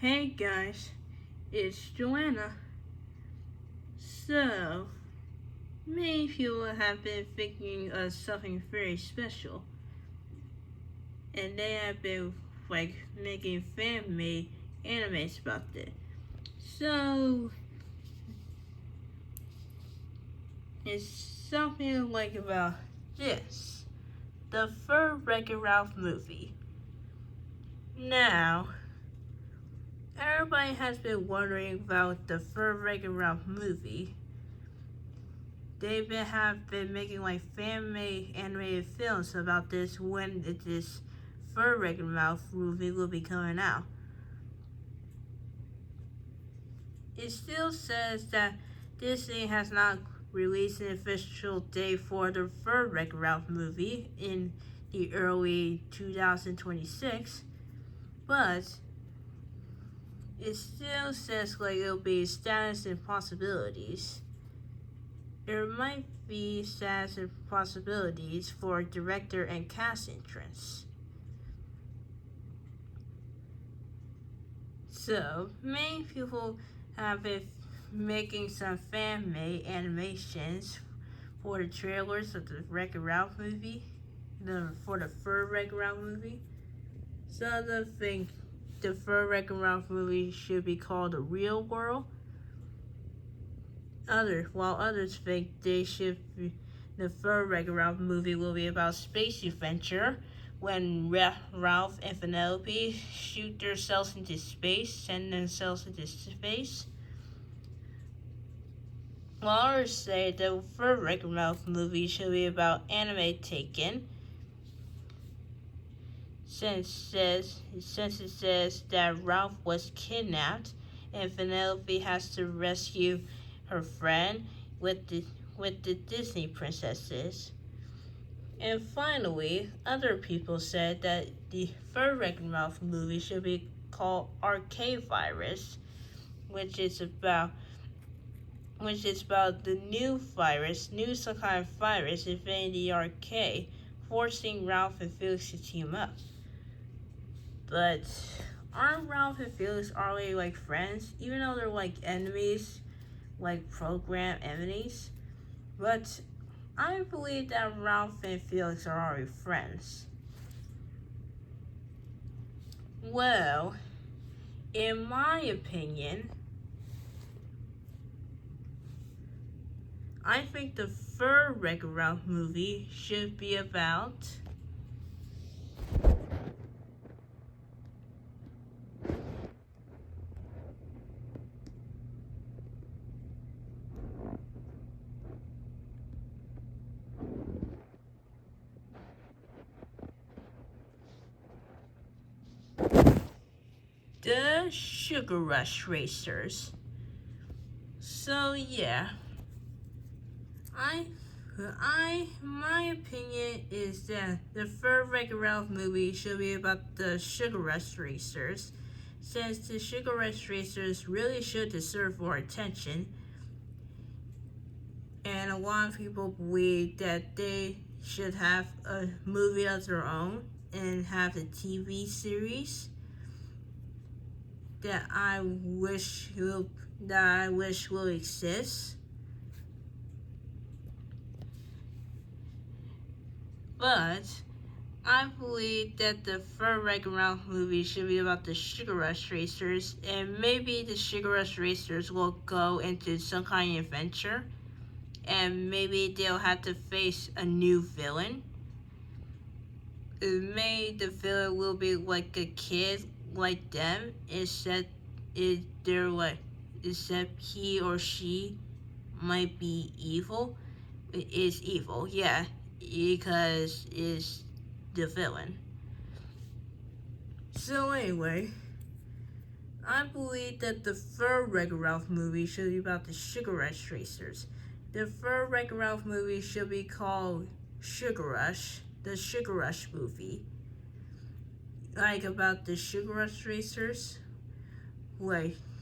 Hey guys, it's Joanna. So, many people have been thinking of something very special, and they have been making fan-made animes about it. So, it's something like about this, the third Wreck-It Ralph movie. Now, everybody has been wondering about the third Wreck-It Ralph movie. They have been making fan-made animated films about this when this third Wreck-It Ralph movie will be coming out. It still says that Disney has not released an official date for the third Wreck-It Ralph movie in the early 2026, but it still says it'll be status and possibilities. There might be status and possibilities for director and cast entrance. So, many people have been making some fan-made animations for the trailers of the Wreck-It Ralph movie, for the third Wreck-It Ralph movie. Some think the third Wreck-It Ralph movie should be called The Real World. While others think the third Wreck-It Ralph movie will be about space adventure when Ralph and Penelope shoot themselves into space, send themselves into space. While others say the third Wreck-It Ralph movie should be about anime taken, since it says that Ralph was kidnapped and Penelope has to rescue her friend with the Disney princesses. And finally, other people said that the third Wreck-It Ralph movie should be called Arcade Virus, which is about the new some kind of virus invading the arcade, forcing Ralph and Felix to team up. But aren't Ralph and Felix already friends, even though they're enemies, program enemies? But I believe that Ralph and Felix are already friends. Well, in my opinion, I think the third Wreck-It Ralph movie should be about the Sugar Rush Racers. So yeah, my opinion is that the third Wreck-It Ralph movie should be about the Sugar Rush Racers, since the Sugar Rush Racers really should deserve more attention, and a lot of people believe that they should have a movie of their own and have a TV series that I wish will exist. But I believe that the third Wreck-It Ralph movie should be about the Sugar Rush Racers, and maybe the Sugar Rush Racers will go into some kind of adventure, and maybe they'll have to face a new villain. Maybe the villain will be like a kid like them, except he or she might be evil. It is evil, yeah, because it's the villain. So anyway, I believe that the third Wreck-It Ralph movie should be about the Sugar Rush Racers. The third Wreck-It Ralph movie should be called Sugar Rush, the Sugar Rush movie. About the Sugar Rush Racers.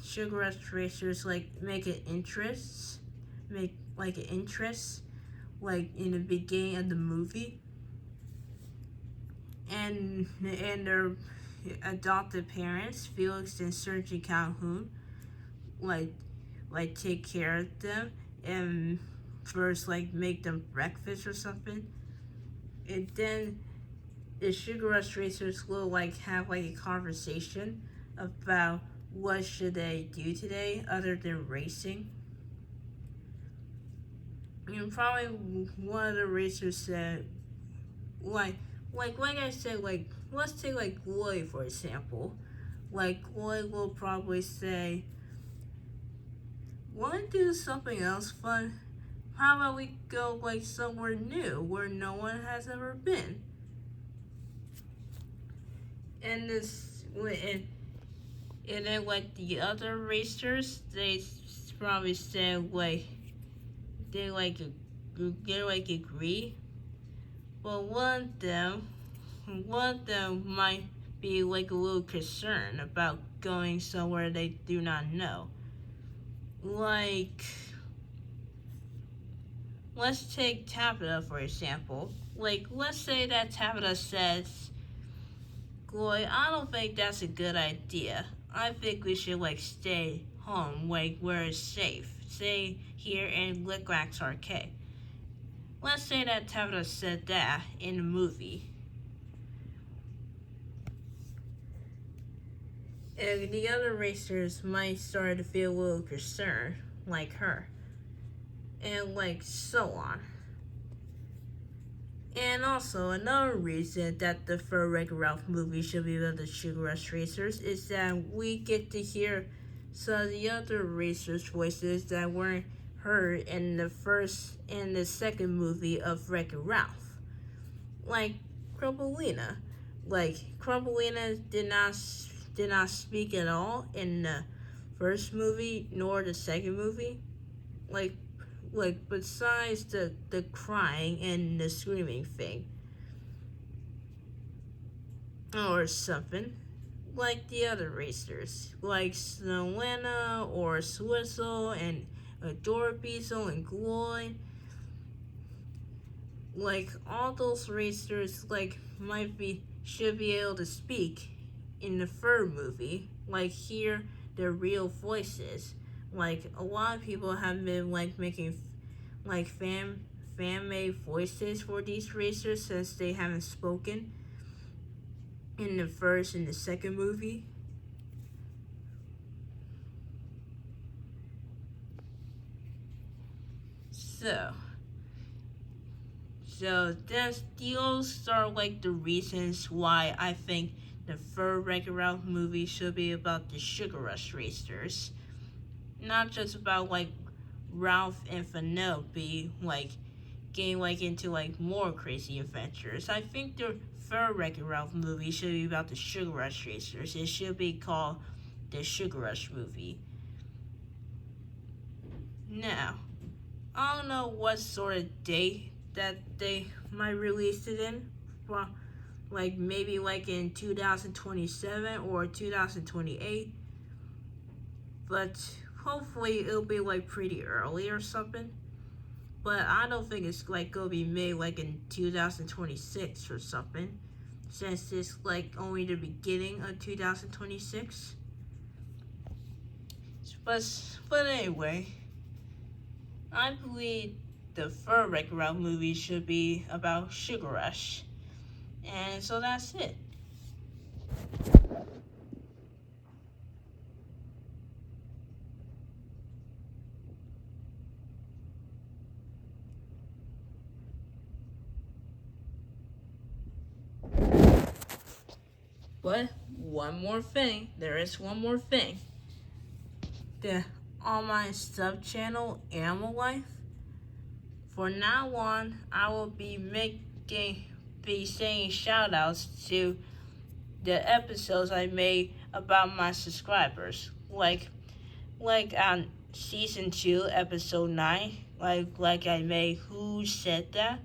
Sugar Rush Racers, make an interest. Make an interest, in the beginning of the movie. And adopted parents, Felix and Sergeant Calhoun, like take care of them and first like make them breakfast or something. And then the Sugar Rush Racers will like have like a conversation about what should they do today other than racing. And probably one of the racers said, like I said, like let's take like Lloyd for example. Like Lloyd will probably say, "Want to do something else fun? How about we go like somewhere new where no one has ever been?" And then like the other racers, they probably said like they like agree, but one of them might be like a little concerned about going somewhere they do not know. Like, let's take Tabitha for example. Like, let's say that Tabitha says, "Glory, I don't think that's a good idea. I think we should like stay home, like where it's safe. Stay here in Lickracks Arcade." Let's say that Tabitha said that in the movie. And the other racers might start to feel a little concerned, like her. And like so on. And also, another reason that the third Wreck-It Ralph movie should be about the Sugar Rush Racers is that we get to hear some of the other racers' voices that weren't heard in the first and the second movie of Wreck-It Ralph. Like Crumbleina. Like, Crumbleina did not speak at all in the first movie nor the second movie. Like besides the crying and the screaming thing or something, like the other racers like Snowena or Swizzle and Dorbeezel and Gloy, like all those racers like should be able to speak in the third movie, like hear their real voices. Like a lot of people have been like making like fan made voices for these racers since they haven't spoken in the first and the second movie. So those are like the reasons why I think the third Wreck-It Ralph movie should be about the Sugar Rush Racers. Not just about like Ralph and Penelope like getting like into like more crazy adventures. I think the third Wreck-It Ralph movie should be about the Sugar Rush Racers. It should be called the Sugar Rush movie. Now, I don't know what sort of date that they might release it in. Well, like maybe like in 2027 or 2028. But hopefully it'll be like pretty early or something. But I don't think it's like gonna be made like in 2026 or something, since it's like only the beginning of 2026. But anyway, I believe the third Wreck-It Ralph movie should be about Sugar Rush. And so that's it. But one more thing, there is one more thing. On my sub channel, Animal Life, for now on, I will be saying shoutouts to the episodes I made about my subscribers, like on season 2, episode 9, like I made Who Said That.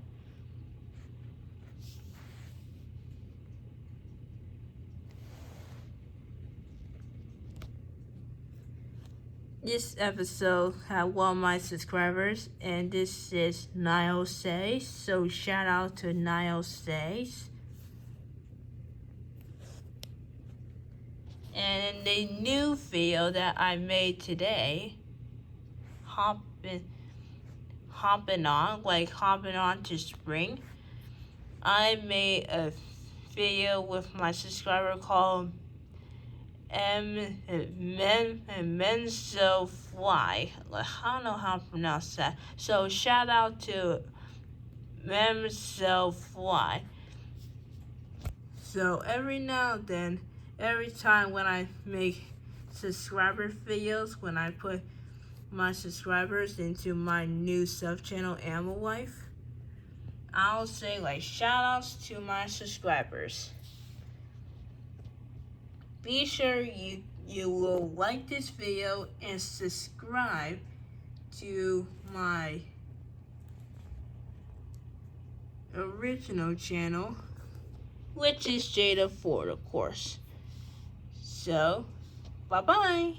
This episode had one of my subscribers, and this is Niall Says. So shout out to Niall Says. And in the new video that I made today, hopping on to spring, I made a video with my subscriber called Menzo Fly. I don't know how to pronounce that. So shout out to Menzo Fly. So every now and then, every time when I make subscriber videos, when I put my subscribers into my new sub channel Animal Life, I'll say like shout outs to my subscribers. Be sure you will like this video and subscribe to my original channel, which is Jada Ford, of course. So, bye-bye.